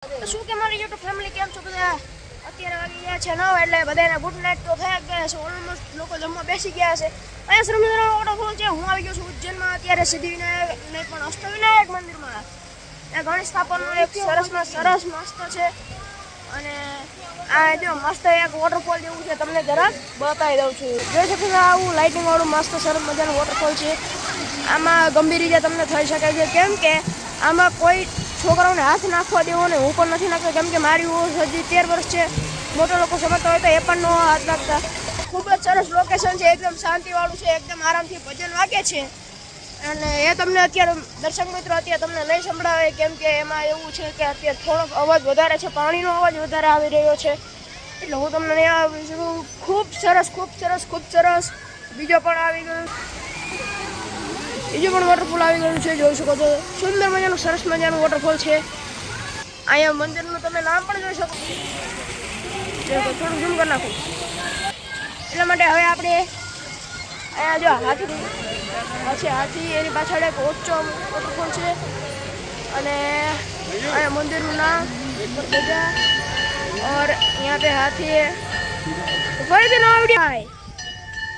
શું કે મારી યુટ્યુબ ફેમિલી કેમ છો બધા? અત્યારે વાગી ગયા છે 9 એટલે બધાને ગુડ નાઇટ તો થયા ગયા છે. ઓલમોસ્ટ લોકો જમવા બેસી ગયા છે. અહીંયા શ્રીમંદિરનો વોટરફોલ છે. હું આવી ગયો છું ઉજ્જૈનમાં અત્યારે સિદ્ધિવિનાયક નહીં પણ અષ્ટવિનાયક મંદિરમાં. એ ગણેશ સ્થાપનનું એક સરસ મસ્ત છે અને આ જો મસ્ત એક વોટરફોલ જેવું છે. તમને જરાક બતાવી દઉં છું. જોઈ શકો છો આવું લાઇટિંગ વાળું મસ્ત સરસ મજાનું વોટરફોલ છે. આમાં ગંભીર રીતે તમને થઈ શકે છે કેમ કે આમાં કોઈ છોકરાઓને હાથ નાખવા દેવો ને હું પણ નથી નાખતો કેમ કે મારી ઉંમર હજી 13 વર્ષ છે. મોટા લોકો સમજતા હોય તો એ પણ નો હાથ નાખતા. ખૂબ જ સરસ લોકેશન છે. એકદમ શાંતિવાળું છે. એકદમ આરામથી ભજન વાગે છે અને એ તમને અત્યારે દર્શક મિત્રો અત્યારે તમને નહીં સંભળાવે કેમ કે એમાં એવું છે કે અત્યારે થોડોક અવાજ વધારે છે. પાણીનો અવાજ વધારે આવી રહ્યો છે એટલે હું તમને નહીં આવી શકું. ખૂબ સરસ બીજો પણ આવી ગયો. બીજું પણ વોટરફોલ આવી ગયું છે. જોઈ શકો છો સુંદર મજાનું સરસ મજાનું વોટરફોલ છે. અહીંયા મંદિરનું તમે નામ પણ જોઈ શકો. થોડું ઝૂમ કરી નાખું એટલા માટે હવે આપણે અહીંયા જો હાથી એની પાછળ એક ઊંચો વોટરફોલ છે અને અહીંયા મંદિરનું નામ और यहाँ पे हाथी है. ફરીથી નવા વિડીયો